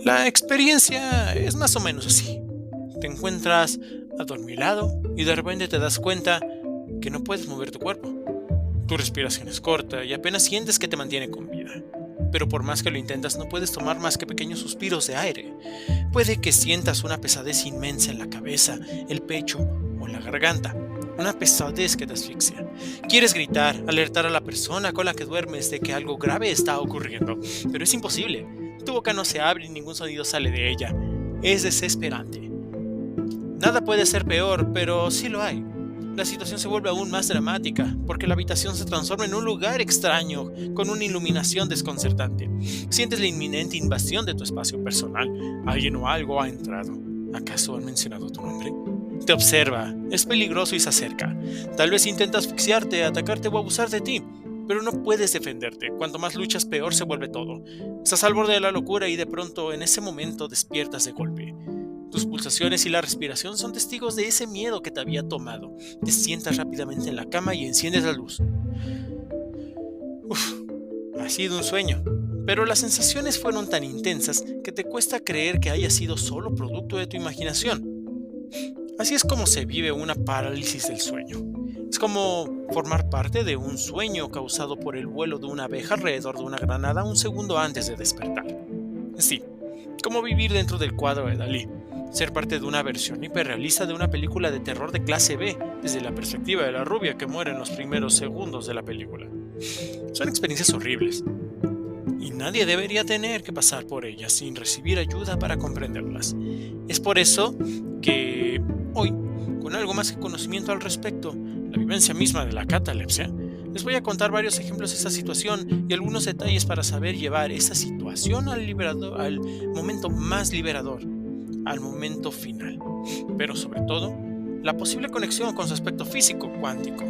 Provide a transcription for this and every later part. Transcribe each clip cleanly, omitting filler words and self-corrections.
La experiencia es más o menos así. Te encuentras adormilado y de repente te das cuenta que no puedes mover tu cuerpo. Tu respiración es corta y apenas sientes que te mantiene con vida. Pero por más que lo intentas, no puedes tomar más que pequeños suspiros de aire. Puede que sientas una pesadez inmensa en la cabeza, el pecho o la garganta. Una pesadez que te asfixia. Quieres gritar, alertar a la persona con la que duermes de que algo grave está ocurriendo, pero es imposible. Tu boca no se abre y ningún sonido sale de ella. Es desesperante. Nada puede ser peor, pero sí lo hay. La situación se vuelve aún más dramática, porque la habitación se transforma en un lugar extraño, con una iluminación desconcertante. Sientes la inminente invasión de tu espacio personal. Alguien o algo ha entrado. ¿Acaso han mencionado tu nombre? Te observa, es peligroso y se acerca. Tal vez intenta asfixiarte, atacarte o abusar de ti, pero no puedes defenderte. Cuanto más luchas, peor se vuelve todo. Estás al borde de la locura y de pronto, en ese momento, despiertas de golpe. Tus pulsaciones y la respiración son testigos de ese miedo que te había tomado. Te sientas rápidamente en la cama y enciendes la luz. Ha sido un sueño, pero las sensaciones fueron tan intensas que te cuesta creer que haya sido solo producto de tu imaginación. Así es como se vive una parálisis del sueño. Es como formar parte de un sueño causado por el vuelo de una abeja alrededor de una granada un segundo antes de despertar. Sí, como vivir dentro del cuadro de Dalí. Ser parte de una versión hiperrealista de una película de terror de clase B, desde la perspectiva de la rubia que muere en los primeros segundos de la película. Son experiencias horribles, y nadie debería tener que pasar por ellas sin recibir ayuda para comprenderlas. Es por eso que hoy, con algo más que conocimiento al respecto, la vivencia misma de la catalepsia, les voy a contar varios ejemplos de esta situación y algunos detalles para saber llevar esa situación al momento más liberador, al momento final, pero sobre todo, la posible conexión con su aspecto físico cuántico.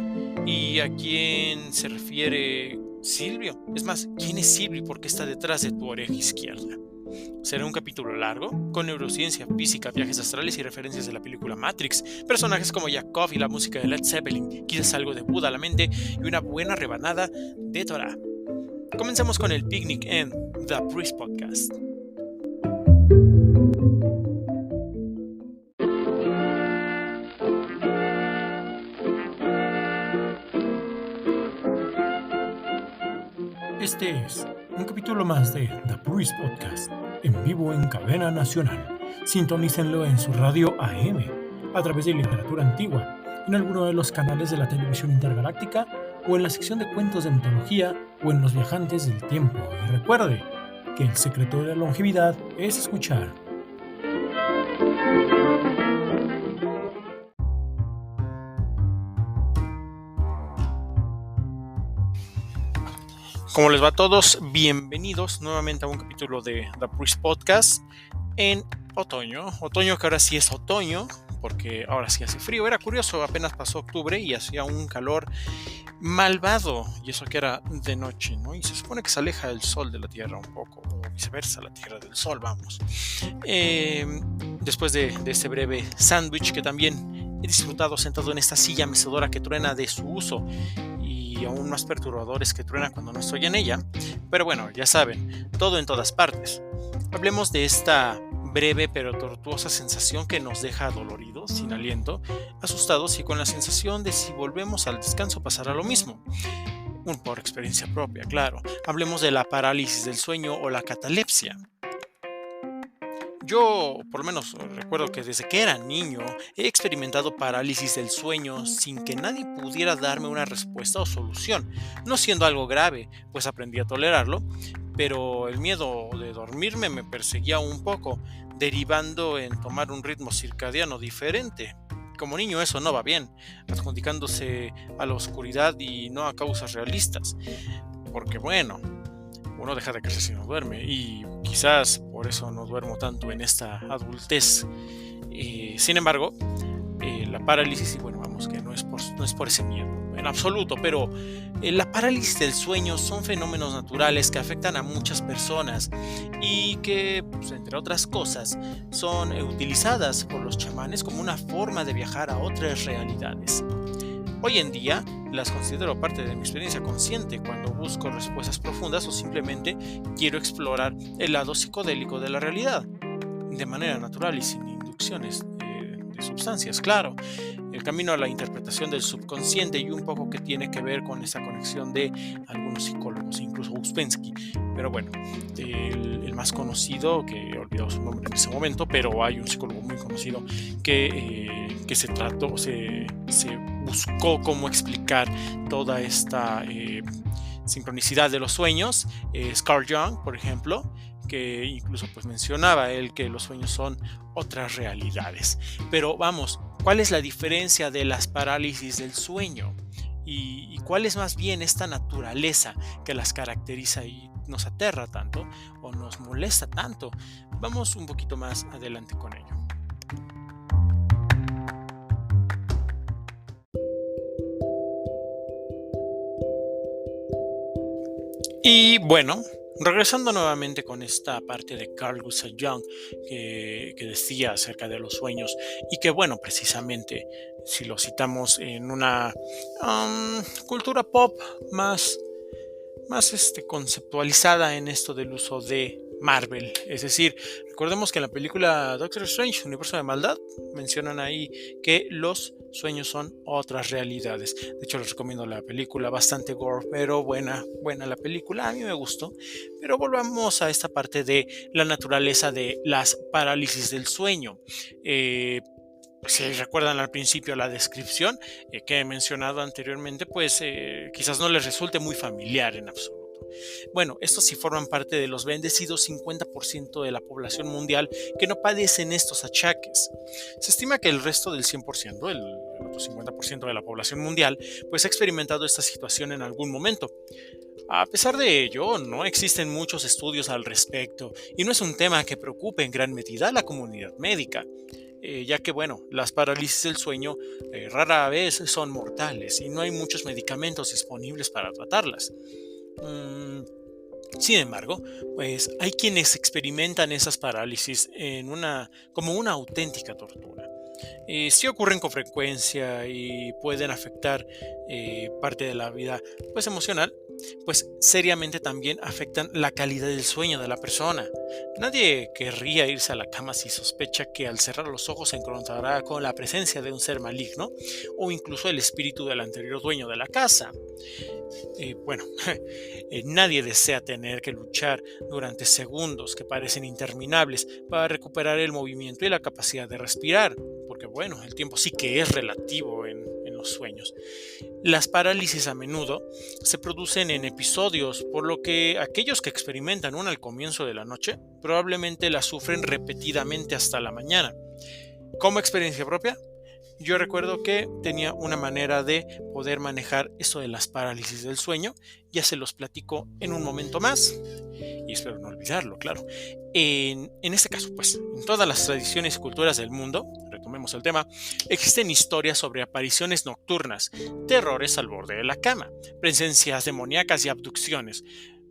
¿Y a quién se refiere Silvio? Es más, ¿quién es Silvio y por qué está detrás de tu oreja izquierda? Será un capítulo largo, con neurociencia, física, viajes astrales y referencias de la película Matrix, personajes como Yakov y la música de Led Zeppelin, quizás algo de Buda a la mente y una buena rebanada de Torah. Comencemos con el picnic en The Priest Podcast. Este es un capítulo más de The Priest Podcast, en vivo en cadena nacional. Sintonícenlo en su radio AM, a través de literatura antigua, en alguno de los canales de la televisión intergaláctica, o en la sección de cuentos de mitología, o en Los Viajantes del Tiempo. Y recuerde que el secreto de la longevidad es escuchar. ¿Cómo les va a todos? Bienvenidos nuevamente a un capítulo de The Priest Podcast en otoño. Otoño que ahora sí es otoño, porque ahora sí hace frío. Era curioso, apenas pasó octubre y hacía un calor malvado, y eso que era de noche, ¿no? Y se supone que se aleja el sol de la Tierra un poco, o viceversa, la Tierra del sol, vamos. Después de este breve sándwich que también he disfrutado sentado en esta silla mecedora que truena de su uso, y aún más perturbadores que truena cuando no estoy en ella. Pero bueno, ya saben, todo en todas partes. Hablemos de esta breve pero tortuosa sensación que nos deja adoloridos, sin aliento, asustados y con la sensación de si volvemos al descanso pasará lo mismo. Por experiencia propia, claro. Hablemos de la parálisis del sueño o la catalepsia. Yo, por lo menos, recuerdo que desde que era niño he experimentado parálisis del sueño sin que nadie pudiera darme una respuesta o solución, no siendo algo grave, pues aprendí a tolerarlo, pero el miedo de dormirme me perseguía un poco, derivando en tomar un ritmo circadiano diferente. Como niño eso no va bien, adjudicándose a la oscuridad y no a causas realistas, porque bueno, uno deja de crecer si no duerme, y quizás por eso no duermo tanto en esta adultez. Sin embargo, la parálisis, y bueno, vamos, que no es por ese miedo en absoluto, pero la parálisis del sueño son fenómenos naturales que afectan a muchas personas y que, pues, entre otras cosas, son utilizadas por los chamanes como una forma de viajar a otras realidades. Hoy en día, las considero parte de mi experiencia consciente cuando busco respuestas profundas o simplemente quiero explorar el lado psicodélico de la realidad, de manera natural y sin inducciones de sustancias, claro. El camino a la interpretación del subconsciente y un poco que tiene que ver con esa conexión de algunos psicólogos, incluso Uspensky. Pero bueno, el más conocido, que he olvidado su nombre en ese momento, pero hay un psicólogo muy conocido que se buscó cómo explicar toda esta sincronicidad de los sueños. Carl Jung, por ejemplo, que incluso pues mencionaba él que los sueños son otras realidades. Pero vamos, ¿cuál es la diferencia de las parálisis del sueño? ¿Y cuál es más bien esta naturaleza que las caracteriza y nos aterra tanto o nos molesta tanto? Vamos un poquito más adelante con ello. Y bueno, regresando nuevamente con esta parte de Carl Gustav Jung que decía acerca de los sueños y que bueno, precisamente si lo citamos en una cultura pop más conceptualizada en esto del uso de Marvel. Es decir, recordemos que en la película Doctor Strange, Universo de Maldad, mencionan ahí que los sueños son otras realidades. De hecho, les recomiendo la película, bastante gore, pero buena la película, a mí me gustó. Pero volvamos a esta parte de la naturaleza de las parálisis del sueño. Si recuerdan al principio la descripción que he mencionado anteriormente, pues quizás no les resulte muy familiar en absoluto. Bueno, estos sí forman parte de los bendecidos 50% de la población mundial que no padecen estos achaques. Se estima que el resto del 100%, el otro 50% de la población mundial, pues ha experimentado esta situación en algún momento. A pesar de ello, no existen muchos estudios al respecto y no es un tema que preocupe en gran medida a la comunidad médica. Ya que, bueno, las parálisis del sueño rara vez son mortales y no hay muchos medicamentos disponibles para tratarlas. Mm, Sin embargo, pues hay quienes experimentan esas parálisis como una auténtica tortura. Sí ocurren con frecuencia y pueden afectar parte de la vida pues emocional, pues seriamente también afectan la calidad del sueño de la persona. Nadie querría irse a la cama si sospecha que al cerrar los ojos se encontrará con la presencia de un ser maligno o incluso el espíritu del anterior dueño de la casa. Bueno, nadie desea tener que luchar durante segundos que parecen interminables para recuperar el movimiento y la capacidad de respirar, porque bueno, el tiempo sí que es relativo en los sueños. Las parálisis a menudo se producen en episodios, por lo que aquellos que experimentan una al comienzo de la noche probablemente la sufren repetidamente hasta la mañana. Como experiencia propia, yo recuerdo que tenía una manera de poder manejar esto de las parálisis del sueño. Ya se los platico en un momento más y espero no olvidarlo, claro. En este caso, pues, en todas las tradiciones y culturas del mundo, retomemos el tema, existen historias sobre apariciones nocturnas, terrores al borde de la cama, presencias demoníacas y abducciones.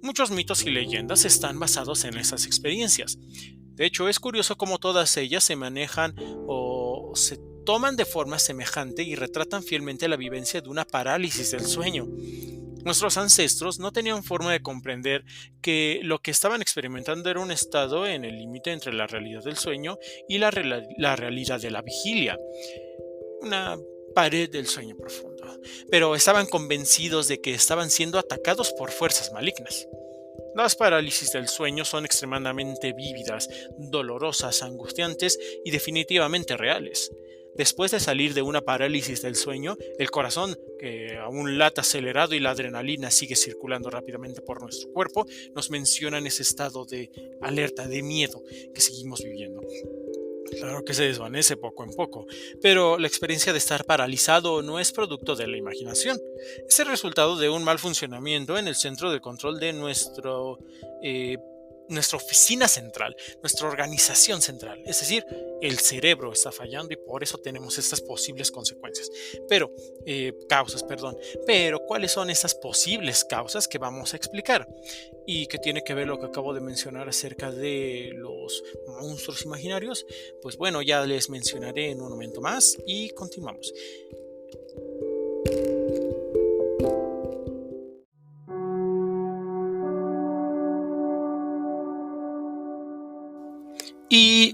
Muchos mitos y leyendas están basados en esas experiencias. De hecho, es curioso cómo todas ellas se manejan o se toman de forma semejante y retratan fielmente la vivencia de una parálisis del sueño. Nuestros ancestros no tenían forma de comprender que lo que estaban experimentando era un estado en el límite entre la realidad del sueño y la realidad de la vigilia, una pared del sueño profundo, pero estaban convencidos de que estaban siendo atacados por fuerzas malignas. Las parálisis del sueño son extremadamente vívidas, dolorosas, angustiantes y definitivamente reales. Después de salir de una parálisis del sueño, el corazón, que aún late acelerado y la adrenalina sigue circulando rápidamente por nuestro cuerpo, nos menciona en ese estado de alerta, de miedo que seguimos viviendo. Claro que se desvanece poco en poco, pero la experiencia de estar paralizado no es producto de la imaginación. Es el resultado de un mal funcionamiento en el centro de control de nuestra oficina central, nuestra organización central. Es decir, el cerebro está fallando y por eso tenemos estas posibles consecuencias. Causas, perdón. Pero, ¿cuáles son estas posibles causas que vamos a explicar? Y que tiene que ver lo que acabo de mencionar acerca de los monstruos imaginarios. Pues bueno, ya les mencionaré en un momento más y continuamos.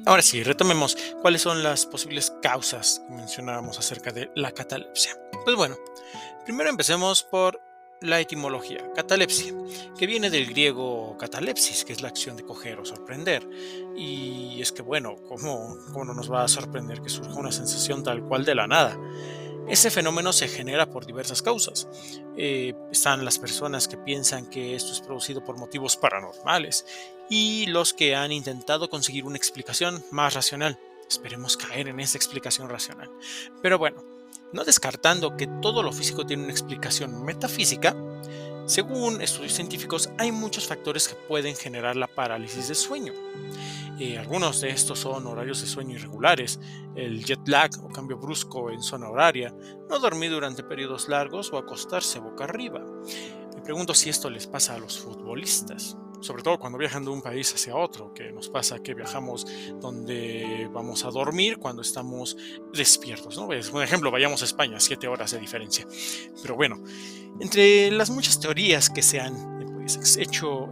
Ahora sí, retomemos cuáles son las posibles causas que mencionábamos acerca de la catalepsia. Pues bueno, primero empecemos por la etimología, catalepsia, que viene del griego catalepsis, que es la acción de coger o sorprender. Y es que bueno, ¿cómo no nos va a sorprender que surja una sensación tal cual de la nada? Ese fenómeno se genera por diversas causas. Están las personas que piensan que esto es producido por motivos paranormales y los que han intentado conseguir una explicación más racional. Esperemos caer en esa explicación racional. Pero bueno, no descartando que todo lo físico tiene una explicación metafísica, según estudios científicos hay muchos factores que pueden generar la parálisis del sueño. Algunos de estos son horarios de sueño irregulares, el jet lag o cambio brusco en zona horaria, no dormir durante periodos largos o acostarse boca arriba. Me pregunto si esto les pasa a los futbolistas, sobre todo cuando viajan de un país hacia otro, que nos pasa que viajamos donde vamos a dormir cuando estamos despiertos, ¿no? Por ejemplo, vayamos a España, 7 horas de diferencia. Pero bueno, entre las muchas teorías que se han hecho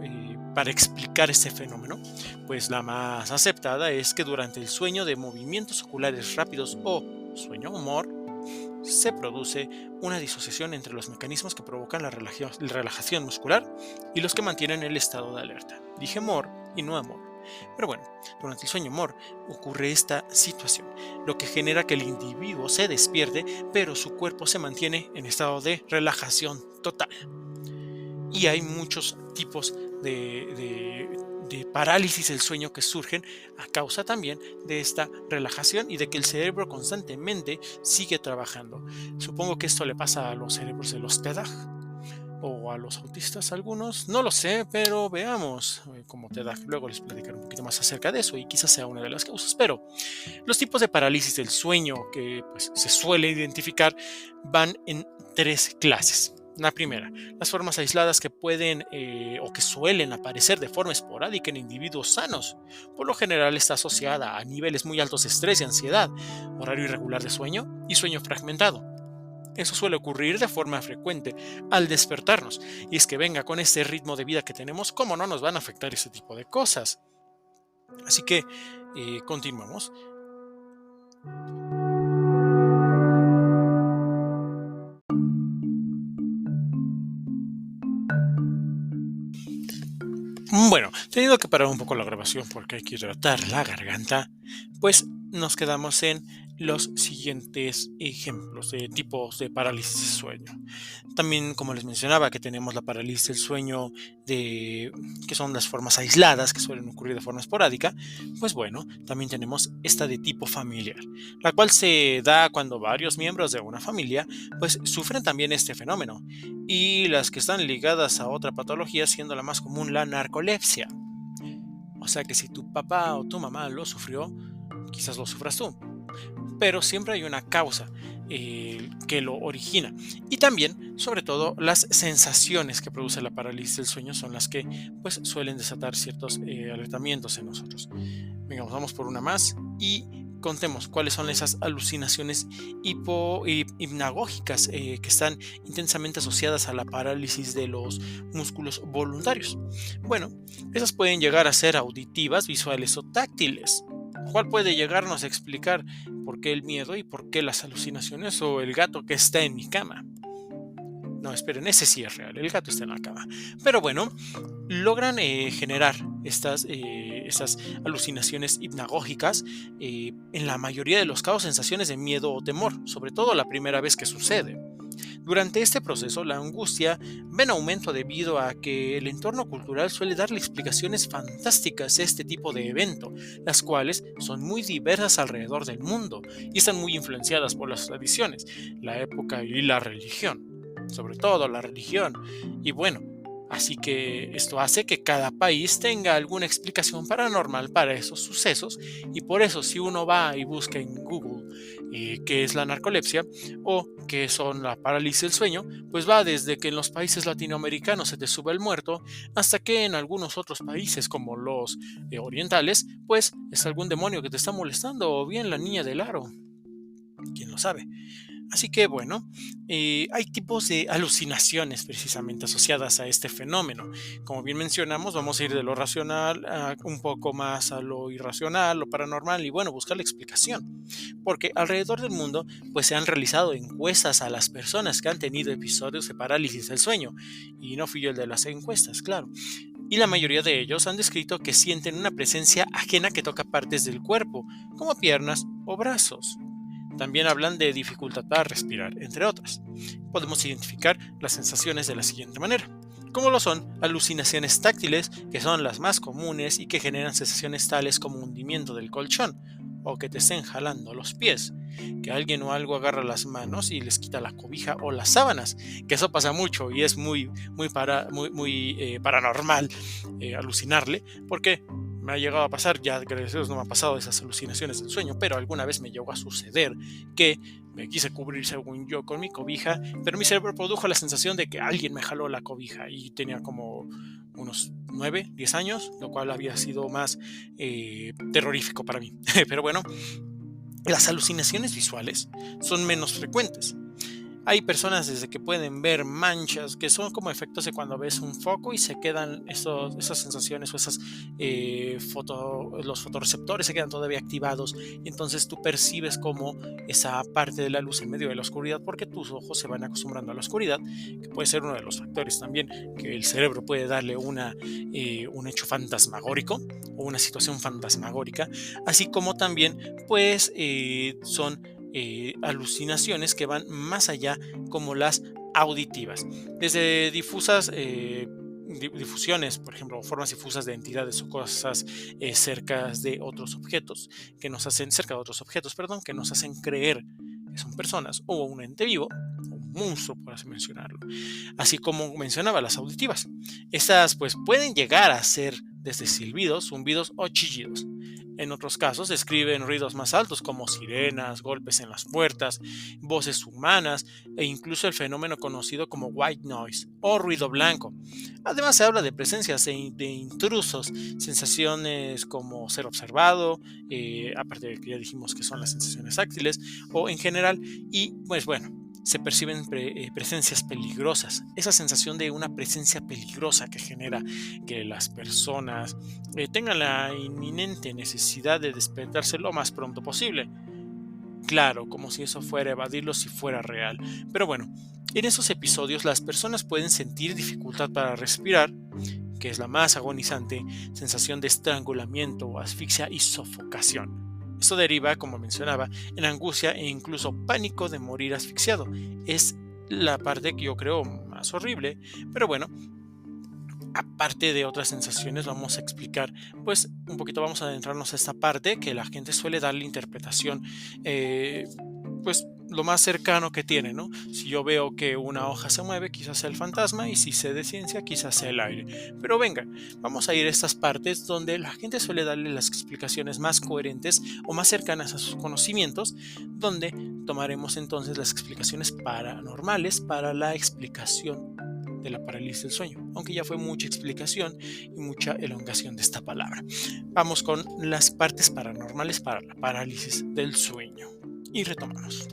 para explicar este fenómeno, pues la más aceptada es que durante el sueño de movimientos oculares rápidos o sueño humor, se produce una disociación entre los mecanismos que provocan la relajación muscular y los que mantienen el estado de alerta. Dije MOR y no amor. Pero bueno, durante el sueño MOR ocurre esta situación, lo que genera que el individuo se despierte, pero su cuerpo se mantiene en estado de relajación total. Y hay muchos tipos de parálisis del sueño que surgen a causa también de esta relajación y de que el cerebro constantemente sigue trabajando. Supongo que esto le pasa a los cerebros de los TEDAG o a los autistas algunos, no lo sé, pero veamos como TEDAG. Luego les platicaré un poquito más acerca de eso y quizás sea una de las causas. Pero los tipos de parálisis del sueño que pues, se suele identificar van en 3 clases. La primera, las formas aisladas que pueden o que suelen aparecer de forma esporádica en individuos sanos. Por lo general está asociada a niveles muy altos de estrés y ansiedad, horario irregular de sueño y sueño fragmentado. Eso suele ocurrir de forma frecuente al despertarnos. Y es que venga, con este ritmo de vida que tenemos, ¿cómo no nos van a afectar ese tipo de cosas? Así que continuamos. Bueno, teniendo que parar un poco la grabación porque hay que hidratar la garganta, pues nos quedamos en los siguientes ejemplos de tipos de parálisis de sueño. También, como les mencionaba, que tenemos la parálisis del sueño que son las formas aisladas que suelen ocurrir de forma esporádica, pues bueno, también tenemos esta de tipo familiar, la cual se da cuando varios miembros de una familia pues sufren también este fenómeno, y las que están ligadas a otra patología, siendo la más común la narcolepsia. O sea que si tu papá o tu mamá lo sufrió, quizás lo sufras tú, pero siempre hay una causa que lo origina. Y también, sobre todo, las sensaciones que produce la parálisis del sueño son las que pues, suelen desatar ciertos alertamientos en nosotros. Venga, vamos por una más y contemos cuáles son esas alucinaciones hipnagógicas que están intensamente asociadas a la parálisis de los músculos voluntarios. Bueno, esas pueden llegar a ser auditivas, visuales o táctiles. ¿Cuál puede llegarnos a explicar por qué el miedo y por qué las alucinaciones o el gato que está en mi cama? No, esperen, ese sí es real, el gato está en la cama. Pero bueno, logran generar estas alucinaciones hipnagógicas, en la mayoría de los casos sensaciones de miedo o temor, sobre todo la primera vez que sucede. Durante este proceso, la angustia va en aumento debido a que el entorno cultural suele darle explicaciones fantásticas a este tipo de evento, las cuales son muy diversas alrededor del mundo y están muy influenciadas por las tradiciones, la época y la religión, sobre todo la religión. Y bueno, así que esto hace que cada país tenga alguna explicación paranormal para esos sucesos, y por eso si uno va y busca en Google qué es la narcolepsia o qué son la parálisis del sueño, pues va desde que en los países latinoamericanos se te sube el muerto hasta que en algunos otros países como los orientales, pues es algún demonio que te está molestando o bien la niña del aro. ¿Quién lo sabe? Así que bueno, hay tipos de alucinaciones precisamente asociadas a este fenómeno. Como bien mencionamos, vamos a ir de lo racional a un poco más a lo irracional, lo paranormal y bueno, buscar la explicación. Porque alrededor del mundo pues se han realizado encuestas a las personas que han tenido episodios de parálisis del sueño. Y no fui yo el de las encuestas, claro. Y la mayoría de ellos han descrito que sienten una presencia ajena que toca partes del cuerpo, como piernas o brazos. También hablan de dificultad para respirar, entre otras. Podemos identificar las sensaciones de la siguiente manera, como lo son alucinaciones táctiles, que son las más comunes y que generan sensaciones tales como hundimiento del colchón, o que te estén jalando los pies, que alguien o algo agarra las manos y les quita la cobija o las sábanas, que eso pasa mucho y es muy paranormal alucinarle, porque me ha llegado a pasar, ya gracias a Dios no me ha pasado esas alucinaciones del sueño, pero alguna vez me llegó a suceder que me quise cubrir según yo con mi cobija, pero mi cerebro produjo la sensación de que alguien me jaló la cobija y tenía como unos 9, 10 años, lo cual había sido más terrorífico para mí. Pero bueno, las alucinaciones visuales son menos frecuentes. Hay personas desde que pueden ver manchas que son como efectos de cuando ves un foco y se quedan esas sensaciones o los fotorreceptores se quedan todavía activados y entonces tú percibes como esa parte de la luz en medio de la oscuridad porque tus ojos se van acostumbrando a la oscuridad, que puede ser uno de los factores también que el cerebro puede darle un hecho fantasmagórico o una situación fantasmagórica, así como también pues son alucinaciones que van más allá como las auditivas, desde difusiones, por ejemplo, formas difusas de entidades o cosas cerca de otros objetos, perdón, que nos hacen creer que son personas o un ente vivo, o un monstruo, por así mencionarlo. Así como mencionaba las auditivas. Estas pues pueden llegar a ser desde silbidos, zumbidos o chillidos. En otros casos describen ruidos más altos como sirenas, golpes en las puertas, voces humanas e incluso el fenómeno conocido como white noise o ruido blanco. Además se habla de presencias de intrusos, sensaciones como ser observado, aparte de que ya dijimos que son las sensaciones táctiles o en general y pues bueno. Se perciben presencias peligrosas, esa sensación de una presencia peligrosa que genera que las personas tengan la inminente necesidad de despertarse lo más pronto posible. Claro, como si eso fuera evadirlo si fuera real. Pero bueno, en esos episodios las personas pueden sentir dificultad para respirar, que es la más agonizante, sensación de estrangulamiento, asfixia y sofocación. Esto deriva, como mencionaba, en angustia e incluso pánico de morir asfixiado. Es la parte que yo creo más horrible, pero bueno, aparte de otras sensaciones, vamos a explicar, pues un poquito vamos a adentrarnos a esta parte que la gente suele darle interpretación, pues lo más cercano que tiene, ¿no? Si yo veo que una hoja se mueve, quizás sea el fantasma, y si sé de ciencia, quizás sea el aire. Pero venga, vamos a ir a estas partes donde la gente suele darle las explicaciones más coherentes o más cercanas a sus conocimientos, donde tomaremos entonces las explicaciones paranormales para la explicación de la parálisis del sueño, aunque ya fue mucha explicación y mucha elongación de esta palabra. Vamos con las partes paranormales para la parálisis del sueño y retomamos.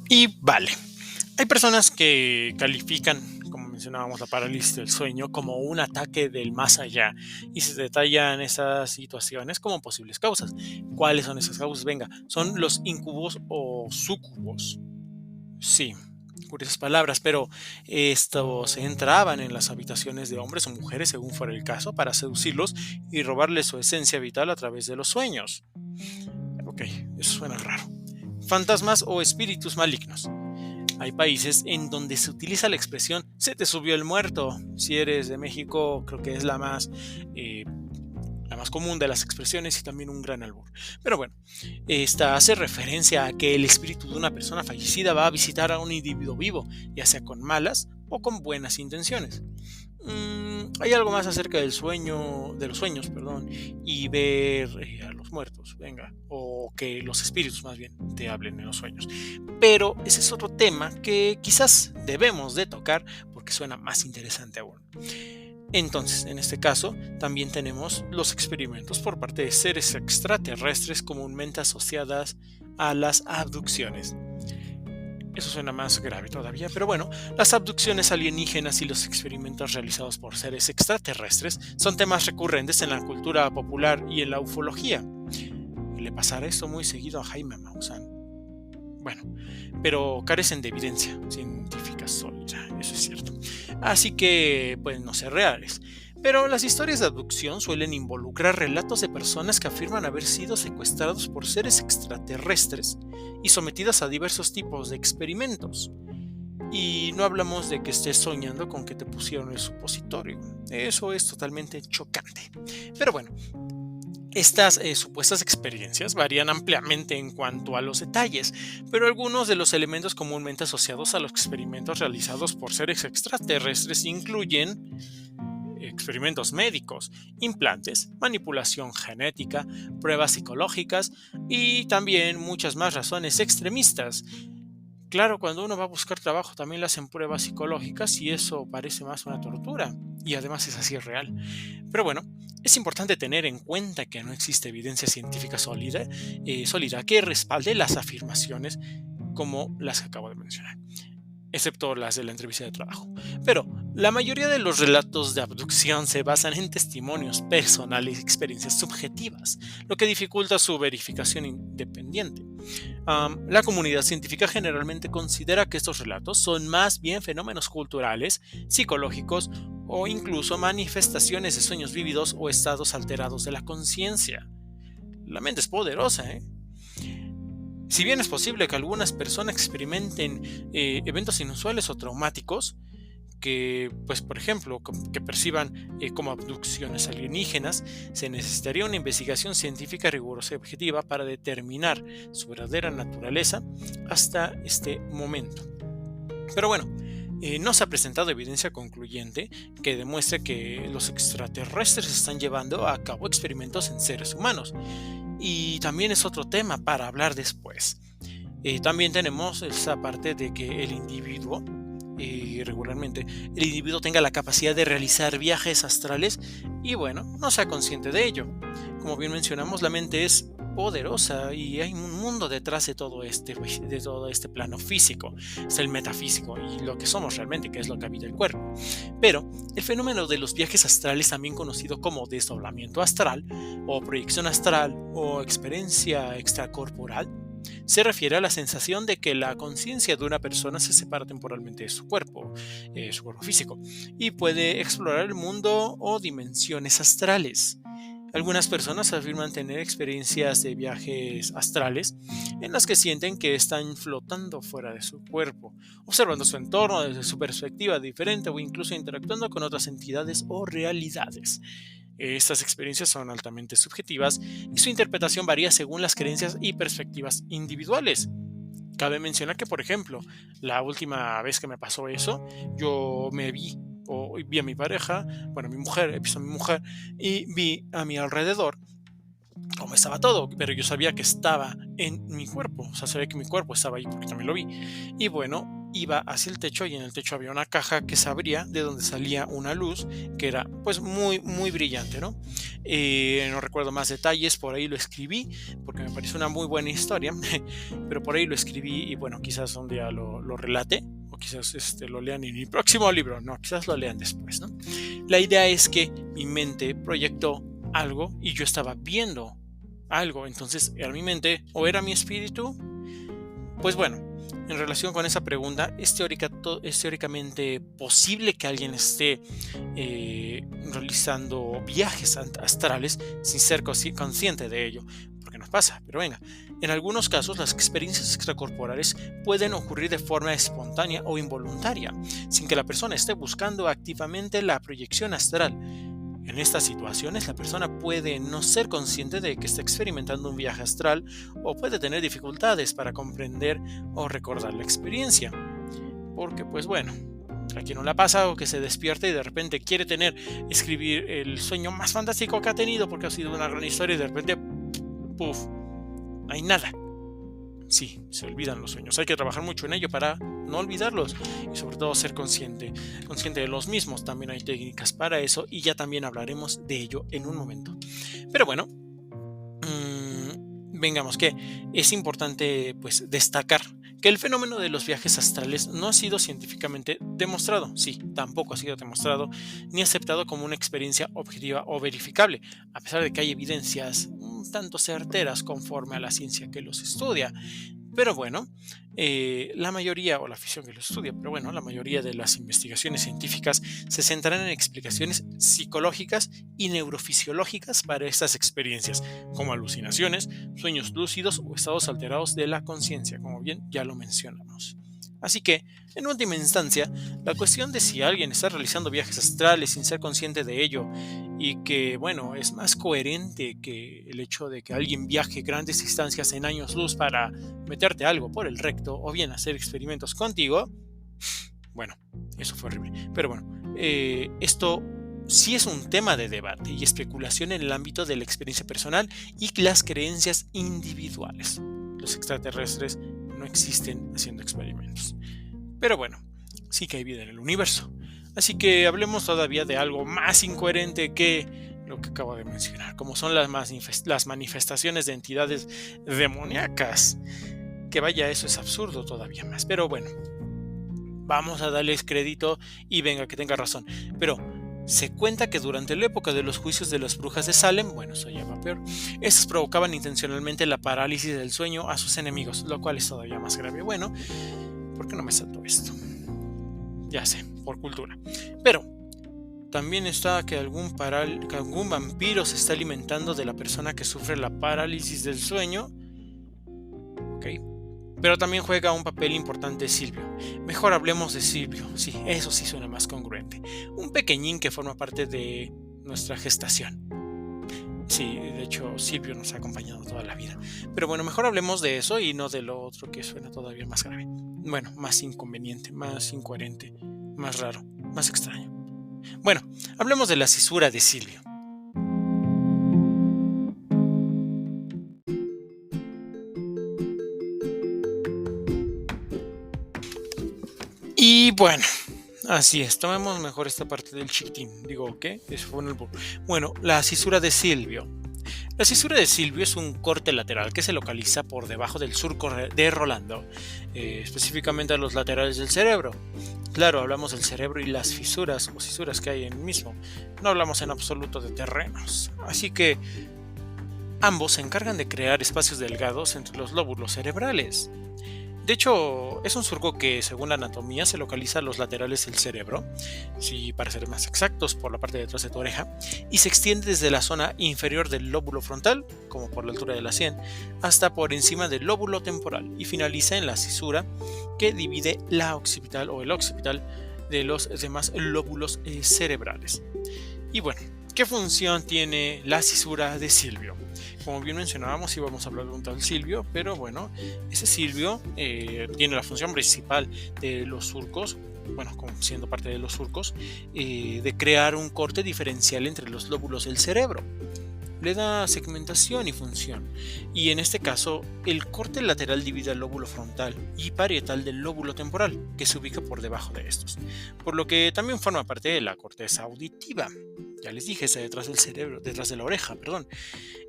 Y vale, hay personas que califican, como mencionábamos, la parálisis del sueño como un ataque del más allá y se detallan esas situaciones como posibles causas. ¿Cuáles son esas causas? Venga, son los incubos o súcubos. Sí, curiosas palabras, pero estos entraban en las habitaciones de hombres o mujeres, según fuera el caso, para seducirlos y robarles su esencia vital a través de los sueños. Ok, eso suena raro. Fantasmas o espíritus malignos. Hay países en donde se utiliza la expresión "se te subió el muerto". Si eres de México, creo que es la más común de las expresiones y también un gran albur. Pero bueno, esta hace referencia a que el espíritu de una persona fallecida va a visitar a un individuo vivo, ya sea con malas o con buenas intenciones. Hay algo más acerca de los sueños, perdón, y ver a los muertos, venga, o que los espíritus más bien te hablen en los sueños. Pero ese es otro tema que quizás debemos de tocar porque suena más interesante aún. Entonces, en este caso, también tenemos los experimentos por parte de seres extraterrestres comúnmente asociadas a las abducciones. Eso suena más grave todavía, pero bueno, las abducciones alienígenas y los experimentos realizados por seres extraterrestres son temas recurrentes en la cultura popular y en la ufología. Le pasará esto muy seguido a Jaime Maussan. Bueno, pero carecen de evidencia científica sólida, eso es cierto. Así que pueden no ser reales. Pero las historias de abducción suelen involucrar relatos de personas que afirman haber sido secuestrados por seres extraterrestres y sometidas a diversos tipos de experimentos. Y no hablamos de que estés soñando con que te pusieron el supositorio. Eso es totalmente chocante. Pero bueno, estas supuestas experiencias varían ampliamente en cuanto a los detalles, pero algunos de los elementos comúnmente asociados a los experimentos realizados por seres extraterrestres incluyen experimentos médicos, implantes, manipulación genética, pruebas psicológicas y también muchas más razones extremistas. Claro, cuando uno va a buscar trabajo también le hacen pruebas psicológicas y eso parece más una tortura. Y además es así real. Pero bueno, es importante tener en cuenta que no existe evidencia científica sólida que respalde las afirmaciones como las que acabo de mencionar, excepto las de la entrevista de trabajo. Pero la mayoría de los relatos de abducción se basan en testimonios personales y experiencias subjetivas, lo que dificulta su verificación independiente. La comunidad científica generalmente considera que estos relatos son más bien fenómenos culturales, psicológicos o incluso manifestaciones de sueños vívidos o estados alterados de la conciencia. La mente es poderosa, ¿eh? Si bien es posible que algunas personas experimenten eventos inusuales o traumáticos, que, pues, por ejemplo, que perciban como abducciones alienígenas, se necesitaría una investigación científica rigurosa y objetiva para determinar su verdadera naturaleza hasta este momento. Pero bueno, no se ha presentado evidencia concluyente que demuestre que los extraterrestres están llevando a cabo experimentos en seres humanos. Y también es otro tema para hablar después. También tenemos esa parte de que el individuo tenga la capacidad de realizar viajes astrales y bueno, no sea consciente de ello. Como bien mencionamos, la mente es poderosa y hay un mundo detrás de todo este plano físico. Es el metafísico y lo que somos realmente, que es lo que habita el cuerpo. Pero el fenómeno de los viajes astrales, también conocido como desdoblamiento astral o proyección astral o experiencia extracorporal, se refiere a la sensación de que la conciencia de una persona se separa temporalmente de su cuerpo físico, y puede explorar el mundo o dimensiones astrales. Algunas personas afirman tener experiencias de viajes astrales en las que sienten que están flotando fuera de su cuerpo, observando su entorno desde su perspectiva diferente o incluso interactuando con otras entidades o realidades. Estas experiencias son altamente subjetivas y su interpretación varía según las creencias y perspectivas individuales. Cabe mencionar que, por ejemplo, la última vez que me pasó eso, yo vi a mi pareja, bueno, mi mujer, he visto a mi mujer y vi a mi alrededor cómo estaba todo, pero yo sabía que estaba en mi cuerpo, o sea, sabía que mi cuerpo estaba ahí porque también lo vi. Y bueno, iba hacia el techo y en el techo había una caja que se abría de donde salía una luz que era pues muy muy brillante, ¿no? No recuerdo más detalles, por ahí lo escribí porque me pareció una muy buena historia, pero por ahí lo escribí y bueno, quizás un día lo relate o quizás lo lean en mi próximo libro, no, quizás lo lean después, ¿no? La idea es que mi mente proyectó algo y yo estaba viendo algo, entonces era mi mente o era mi espíritu. Pues bueno, en relación con esa pregunta, es teóricamente posible que alguien esté realizando viajes astrales sin ser consciente de ello, porque nos pasa, pero venga, en algunos casos las experiencias extracorporales pueden ocurrir de forma espontánea o involuntaria, sin que la persona esté buscando activamente la proyección astral. En estas situaciones, la persona puede no ser consciente de que está experimentando un viaje astral o puede tener dificultades para comprender o recordar la experiencia. Porque, pues bueno, a quien no le ha pasado que se despierta y de repente quiere escribir el sueño más fantástico que ha tenido porque ha sido una gran historia y de repente, ¡puf!, no hay nada. Sí, se olvidan los sueños. Hay que trabajar mucho en ello para no olvidarlos y sobre todo ser consciente de los mismos. También hay técnicas para eso y ya también hablaremos de ello en un momento. Pero bueno, vengamos que es importante pues destacar que el fenómeno de los viajes astrales no ha sido científicamente demostrado, sí, tampoco ha sido demostrado ni aceptado como una experiencia objetiva o verificable, a pesar de que hay evidencias un tanto certeras conforme a la ciencia que los estudia. Pero bueno, la mayoría, o la afición que lo estudia, pero bueno, la mayoría de las investigaciones científicas se centran en explicaciones psicológicas y neurofisiológicas para estas experiencias, como alucinaciones, sueños lúcidos o estados alterados de la conciencia, como bien ya lo mencionamos. Así que, en última instancia, la cuestión de si alguien está realizando viajes astrales sin ser consciente de ello y que, bueno, es más coherente que el hecho de que alguien viaje grandes distancias en años luz para meterte algo por el recto o bien hacer experimentos contigo, bueno, eso fue horrible. Pero bueno, esto sí es un tema de debate y especulación en el ámbito de la experiencia personal y las creencias individuales. Los extraterrestres no existen haciendo experimentos. Pero bueno, sí que hay vida en el universo. Así que hablemos todavía de algo más incoherente que lo que acabo de mencionar, como son las manifestaciones de entidades demoníacas. Que vaya, eso es absurdo todavía más. Pero bueno, vamos a darles crédito y venga que tenga razón. Pero se cuenta que durante la época de los juicios de las brujas de Salem, bueno, eso ya va peor, estas provocaban intencionalmente la parálisis del sueño a sus enemigos, lo cual es todavía más grave. Bueno, ¿por qué no me saltó esto? Ya sé, por cultura. Pero también está que algún vampiro se está alimentando de la persona que sufre la parálisis del sueño. Ok. Pero también juega un papel importante Silvio. Mejor hablemos de Silvio. Sí, eso sí suena más congruente. Un pequeñín que forma parte de nuestra gestación. Sí, de hecho Silvio nos ha acompañado toda la vida. Pero bueno, mejor hablemos de eso y no de lo otro que suena todavía más grave. Bueno, más inconveniente, más incoherente, más raro, más extraño. Bueno, hablemos de la cisura de Silvio. Y bueno, así es, tomemos mejor esta parte del chiquitín. Digo, ¿qué? Eso fue en el... Bueno, la cisura de Silvio. La cisura de Silvio es un corte lateral que se localiza por debajo del surco de Rolando, específicamente a los laterales del cerebro. Claro, hablamos del cerebro y las fisuras o cisuras que hay en el mismo. No hablamos en absoluto de terrenos. Así que ambos se encargan de crear espacios delgados entre los lóbulos cerebrales. De hecho, es un surco que, según la anatomía, se localiza a los laterales del cerebro, sí, para ser más exactos, por la parte de atrás de tu oreja, y se extiende desde la zona inferior del lóbulo frontal, como por la altura de la sien, hasta por encima del lóbulo temporal, y finaliza en la cisura que divide la occipital o el occipital de los demás lóbulos cerebrales. Y bueno, ¿qué función tiene la cisura de Silvio? Como bien mencionábamos, íbamos a hablar de un tal Silvio, pero bueno, ese Silvio tiene la función principal de los surcos, bueno, como siendo parte de los surcos, de crear un corte diferencial entre los lóbulos del cerebro. Le da segmentación y función, y en este caso, el corte lateral divide el lóbulo frontal y parietal del lóbulo temporal, que se ubica por debajo de estos, por lo que también forma parte de la corteza auditiva. Ya les dije, está detrás del cerebro, detrás de la oreja, perdón.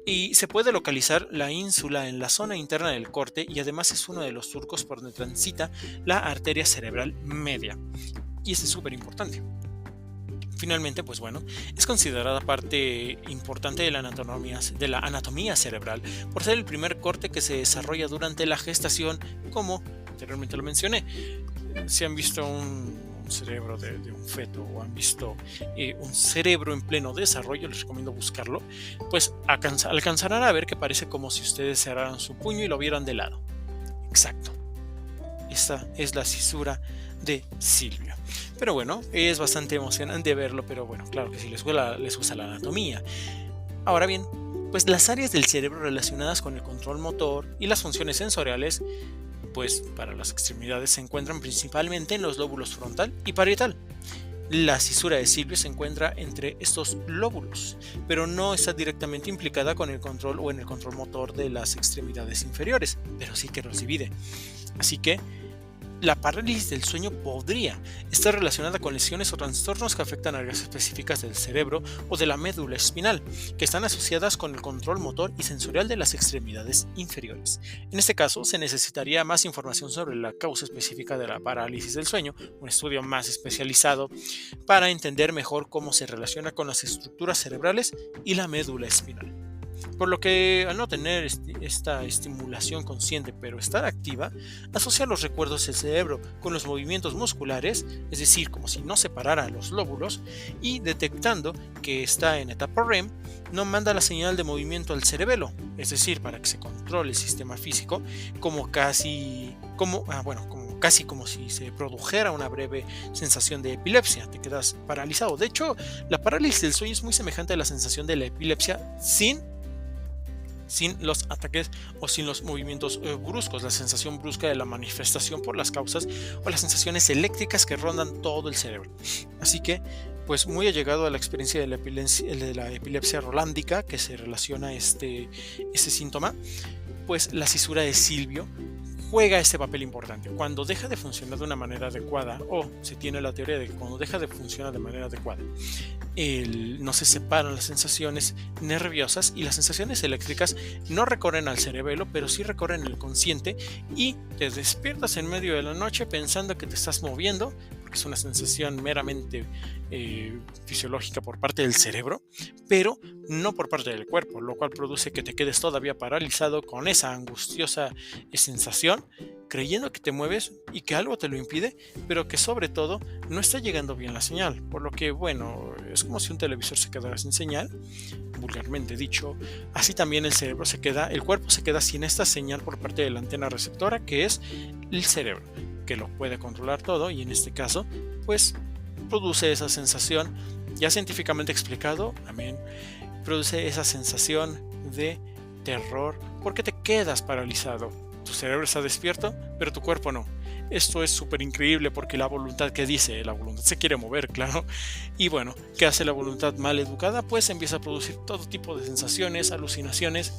Y se puede localizar la ínsula en la zona interna del corte y además es uno de los surcos por donde transita la arteria cerebral media. Y este es súper importante. Finalmente, pues bueno, es considerada parte importante de la anatomía cerebral por ser el primer corte que se desarrolla durante la gestación, como anteriormente lo mencioné. Si han visto un cerebro de un feto o han visto un cerebro en pleno desarrollo, les recomiendo buscarlo, pues alcanzarán a ver que parece como si ustedes cerraran su puño y lo vieran de lado. Exacto. Esta es la cisura de Silvio. Pero bueno, es bastante emocionante verlo, pero bueno, claro que sí les gusta la anatomía. Ahora bien, pues las áreas del cerebro relacionadas con el control motor y las funciones sensoriales, pues para las extremidades se encuentran principalmente en los lóbulos frontal y parietal. La cisura de Silvio se encuentra entre estos lóbulos, pero no está directamente implicada con el control o en el control motor de las extremidades inferiores, pero sí que los divide. Así que la parálisis del sueño podría estar relacionada con lesiones o trastornos que afectan áreas específicas del cerebro o de la médula espinal, que están asociadas con el control motor y sensorial de las extremidades inferiores. En este caso, se necesitaría más información sobre la causa específica de la parálisis del sueño, un estudio más especializado, para entender mejor cómo se relaciona con las estructuras cerebrales y la médula espinal. Por lo que, al no tener esta estimulación consciente pero estar activa, asocia los recuerdos del cerebro con los movimientos musculares, es decir, como si no separara los lóbulos, y detectando que está en etapa REM, no manda la señal de movimiento al cerebelo, es decir, para que se controle el sistema físico, como casi como si se produjera una breve sensación de epilepsia, te quedas paralizado. De hecho, la parálisis del sueño es muy semejante a la sensación de la epilepsia sin los ataques o sin los movimientos bruscos, la sensación brusca de la manifestación por las causas o las sensaciones eléctricas que rondan todo el cerebro. Así que, pues muy allegado a la experiencia de la epilepsia rolándica que se relaciona a este síntoma, pues la cisura de Silvio juega este papel importante. Cuando deja de funcionar de una manera adecuada, o se tiene la teoría de que cuando deja de funcionar de manera adecuada, no se separan las sensaciones nerviosas y las sensaciones eléctricas no recorren al cerebelo, pero sí recorren el consciente y te despiertas en medio de la noche pensando que te estás moviendo, porque es una sensación meramente fisiológica por parte del cerebro, pero no por parte del cuerpo, lo cual produce que te quedes todavía paralizado con esa angustiosa sensación, creyendo que te mueves y que algo te lo impide, pero que sobre todo no está llegando bien la señal, por lo que bueno, es como si un televisor se quedara sin señal, vulgarmente dicho. Así también el cuerpo se queda sin esta señal por parte de la antena receptora, que es el cerebro, que lo puede controlar todo, y en este caso pues produce esa sensación, ya científicamente explicado, también produce esa sensación de terror porque te quedas paralizado. Tu cerebro está despierto, pero tu cuerpo no. Esto es súper increíble porque la voluntad, ¿qué dice? La voluntad se quiere mover, claro. Y bueno, ¿qué hace la voluntad mal educada? Pues empieza a producir todo tipo de sensaciones, alucinaciones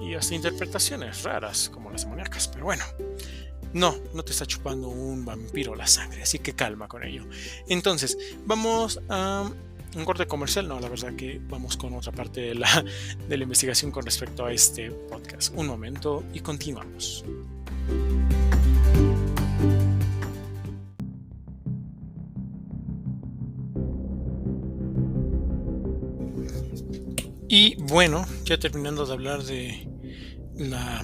y hasta interpretaciones raras, como las demoníacas. Pero bueno, no te está chupando un vampiro la sangre, así que calma con ello. Entonces, vamos a un corte comercial. No, la verdad que vamos con otra parte de la investigación con respecto a este podcast. Un momento y continuamos. Y bueno, ya terminando de hablar de la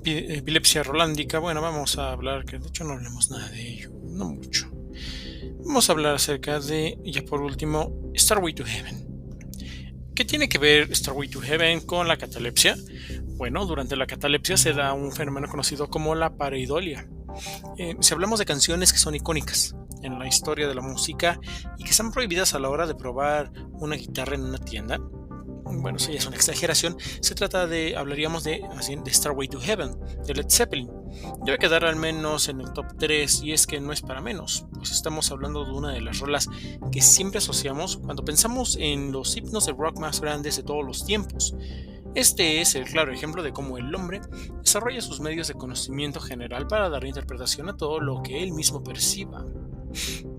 epilepsia rolándica, bueno, vamos a hablar, que de hecho no hablemos nada de ello, no mucho. Vamos a hablar acerca de, ya por último, Starway to Heaven. ¿Qué tiene que ver Starway to Heaven con la catalepsia? Bueno, durante la catalepsia se da un fenómeno conocido como la pareidolia. Si hablamos de canciones que son icónicas en la historia de la música y que están prohibidas a la hora de probar una guitarra en una tienda, bueno, eso ya es una exageración. Se trata hablaríamos de Starway to Heaven, de Led Zeppelin. Debe quedar al menos en el top 3, y es que no es para menos, pues estamos hablando de una de las rolas que siempre asociamos cuando pensamos en los himnos de rock más grandes de todos los tiempos. Este es el claro ejemplo de cómo el hombre desarrolla sus medios de conocimiento general para dar interpretación a todo lo que él mismo perciba.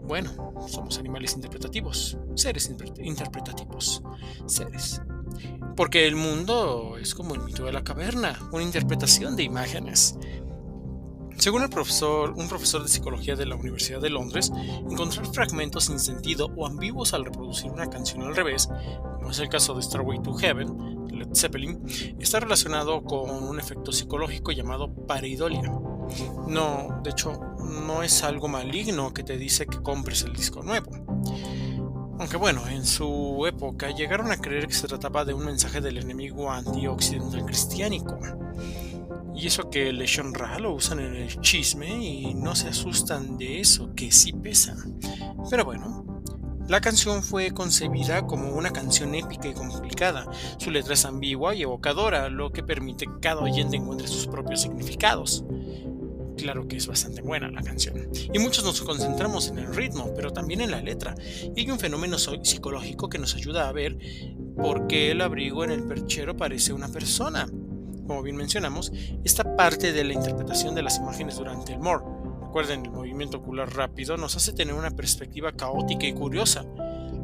Bueno, somos animales interpretativos, seres interpretativos, seres. Porque el mundo es como el mito de la caverna, una interpretación de imágenes. Según un profesor de psicología de la Universidad de Londres, encontrar fragmentos sin sentido o ambiguos al reproducir una canción al revés, como es el caso de Starway to Heaven, de Led Zeppelin, está relacionado con un efecto psicológico llamado pareidolia. No, de hecho, no es algo maligno que te dice que compres el disco nuevo. Aunque bueno, en su época llegaron a creer que se trataba de un mensaje del enemigo anti-occidental cristiánico. Y eso que el genre lo usan en el chisme y no se asustan de eso, que sí pesa. Pero bueno, la canción fue concebida como una canción épica y complicada. Su letra es ambigua y evocadora, lo que permite que cada oyente encuentre sus propios significados. Claro que es bastante buena la canción. Y muchos nos concentramos en el ritmo, pero también en la letra. Y hay un fenómeno psicológico que nos ayuda a ver por qué el abrigo en el perchero parece una persona. Como bien mencionamos, esta parte de la interpretación de las imágenes durante el more, recuerden, el movimiento ocular rápido nos hace tener una perspectiva caótica y curiosa.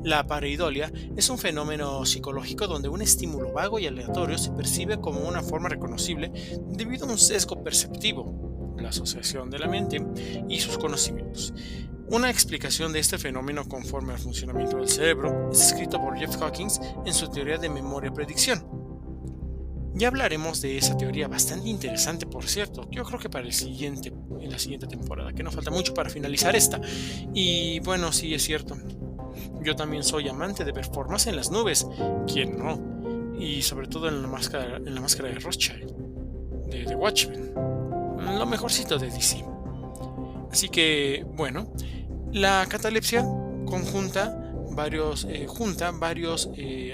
La pareidolia es un fenómeno psicológico donde un estímulo vago y aleatorio se percibe como una forma reconocible debido a un sesgo perceptivo, la asociación de la mente y sus conocimientos. Una explicación de este fenómeno conforme al funcionamiento del cerebro es descrito por Jeff Hawkins en su teoría de memoria-predicción. Ya hablaremos de esa teoría bastante interesante, por cierto. Yo creo que en la siguiente temporada, que no falta mucho para finalizar esta. Y bueno, sí es cierto. Yo también soy amante de performance en las nubes. ¿Quién no? Y sobre todo en la máscara de Rothschild, de The Watchmen. Lo mejorcito de DC. Así que, bueno, la catalepsia junta varios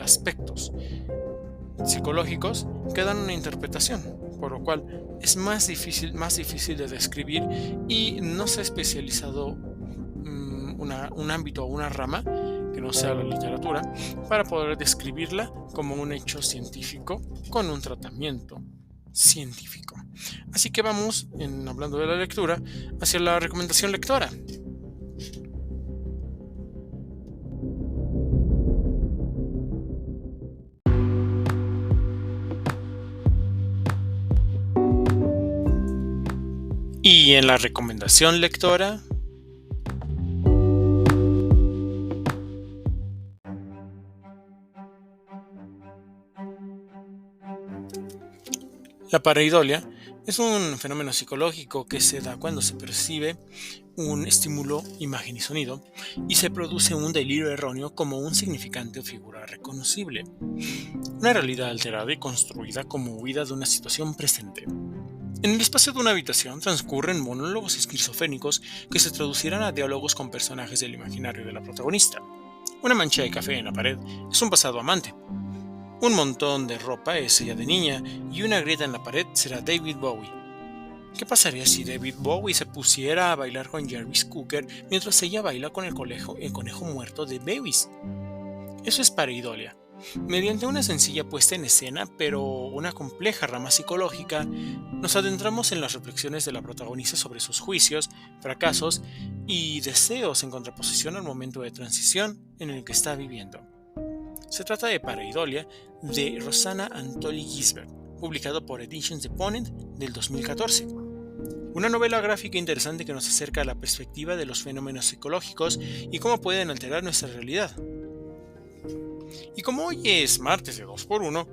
aspectos psicológicos que dan una interpretación, por lo cual es más difícil de describir y no se ha especializado un ámbito o una rama que no sea la literatura para poder describirla como un hecho científico con un tratamiento científico. Así que vamos, hablando de la lectura, hacia la recomendación lectora. Y en la recomendación lectora, la pareidolia es un fenómeno psicológico que se da cuando se percibe un estímulo, imagen y sonido, y se produce un delirio erróneo como un significante o figura reconocible. Una realidad alterada y construida como huida de una situación presente. En el espacio de una habitación transcurren monólogos esquizofrénicos que se traducirán a diálogos con personajes del imaginario de la protagonista. Una mancha de café en la pared es un pasado amante. Un montón de ropa es ella de niña y una grieta en la pared será David Bowie. ¿Qué pasaría si David Bowie se pusiera a bailar con Jarvis Cocker mientras ella baila con el conejo muerto de Bevis? Eso es pareidolia. Mediante una sencilla puesta en escena, pero una compleja rama psicológica, nos adentramos en las reflexiones de la protagonista sobre sus juicios, fracasos y deseos en contraposición al momento de transición en el que está viviendo. Se trata de Pareidolia de Rosanna Anatoly Gisbert, publicado por Editions Deponent del 2014. Una novela gráfica interesante que nos acerca a la perspectiva de los fenómenos psicológicos y cómo pueden alterar nuestra realidad. Y como hoy es martes de 2x1,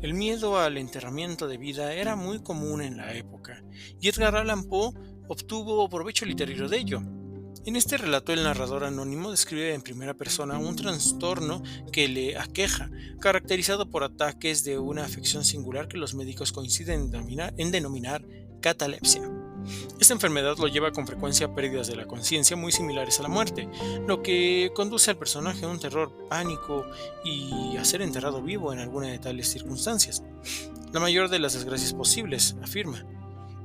el miedo al enterramiento de vida era muy común en la época, y Edgar Allan Poe obtuvo provecho literario de ello. En este relato el narrador anónimo describe en primera persona un trastorno que le aqueja, caracterizado por ataques de una afección singular que los médicos coinciden en denominar catalepsia. Esta enfermedad lo lleva con frecuencia a pérdidas de la conciencia muy similares a la muerte, lo que conduce al personaje a un terror, pánico y a ser enterrado vivo en alguna de tales circunstancias. La mayor de las desgracias posibles, afirma.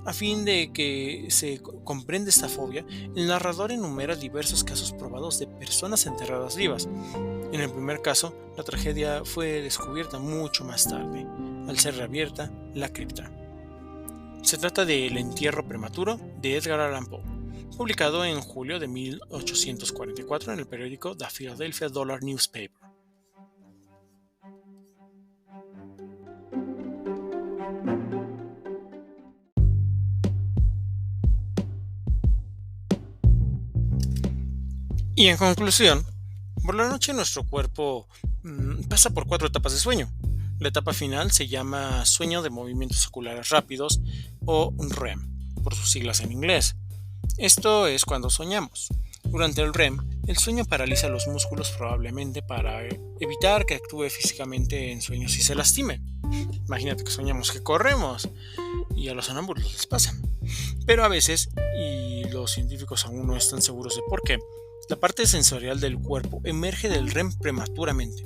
A fin de que se comprenda esta fobia, el narrador enumera diversos casos probados de personas enterradas vivas. En el primer caso, la tragedia fue descubierta mucho más tarde, al ser reabierta la cripta. Se trata de El entierro prematuro de Edgar Allan Poe, publicado en julio de 1844 en el periódico The Philadelphia Dollar Newspaper. Y en conclusión, por la noche nuestro cuerpo pasa por 4 etapas de sueño. La etapa final se llama sueño de movimientos oculares rápidos o REM, por sus siglas en inglés. Esto es cuando soñamos. Durante el REM, el sueño paraliza los músculos probablemente para evitar que actúe físicamente en sueños y se lastime. Imagínate que soñamos que corremos y a los sonámbulos les pasa. Pero a veces, y los científicos aún no están seguros de por qué, la parte sensorial del cuerpo emerge del REM prematuramente.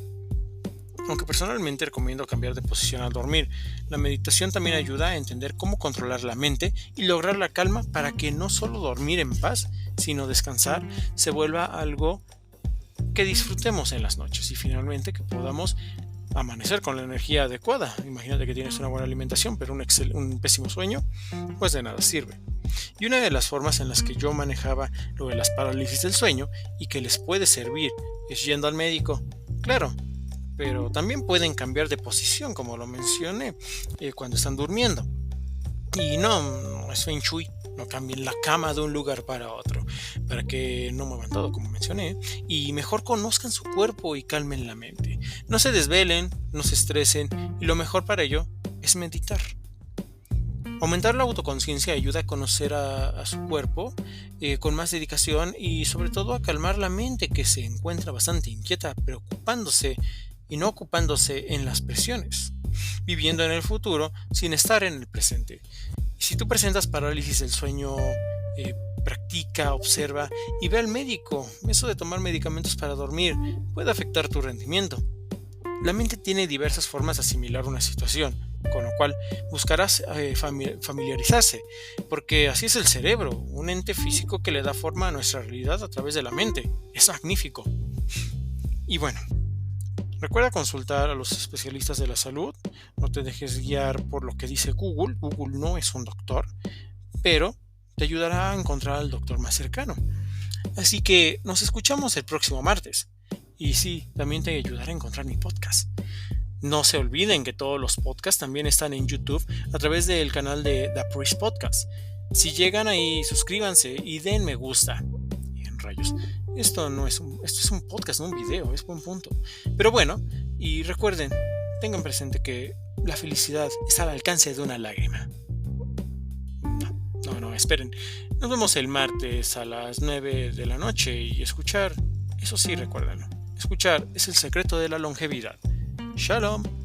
Aunque personalmente recomiendo cambiar de posición al dormir, la meditación también ayuda a entender cómo controlar la mente y lograr la calma para que no solo dormir en paz, sino descansar se vuelva algo que disfrutemos en las noches y finalmente que podamos amanecer con la energía adecuada. Imagínate que tienes una buena alimentación, pero un pésimo sueño, pues de nada sirve. Y una de las formas en las que yo manejaba lo de las parálisis del sueño y que les puede servir es yendo al médico. Claro, pero también pueden cambiar de posición, como lo mencioné, cuando están durmiendo. Y no es Feng Shui, no cambien la cama de un lugar para otro, para que no muevan todo, como mencioné, y mejor conozcan su cuerpo y calmen la mente. No se desvelen, no se estresen, y lo mejor para ello es meditar. Aumentar la autoconciencia ayuda a conocer a su cuerpo con más dedicación y sobre todo a calmar la mente que se encuentra bastante inquieta, preocupándose y no ocupándose en las presiones, viviendo en el futuro sin estar en el presente. Y si tú presentas parálisis del sueño, practica, observa y ve al médico. Eso de tomar medicamentos para dormir puede afectar tu rendimiento. La mente tiene diversas formas de asimilar una situación, con lo cual buscarás familiarizarse, porque así es el cerebro, un ente físico que le da forma a nuestra realidad a través de la mente. Es magnífico. Y bueno, recuerda consultar a los especialistas de la salud, no te dejes guiar por lo que dice Google. Google no es un doctor, pero te ayudará a encontrar al doctor más cercano. Así que nos escuchamos el próximo martes. Y sí, también te ayudará a encontrar mi podcast. No se olviden que todos los podcasts también están en YouTube a través del canal de The Priest Podcast. Si llegan ahí, suscríbanse y den me gusta. Y en rayos, esto es un podcast, no un video, es buen punto. Pero bueno, y recuerden, tengan presente que la felicidad está al alcance de una lágrima. No, esperen. Nos vemos el martes a las 9 de la noche y escuchar, eso sí recuérdenlo, escuchar es el secreto de la longevidad. Shalom.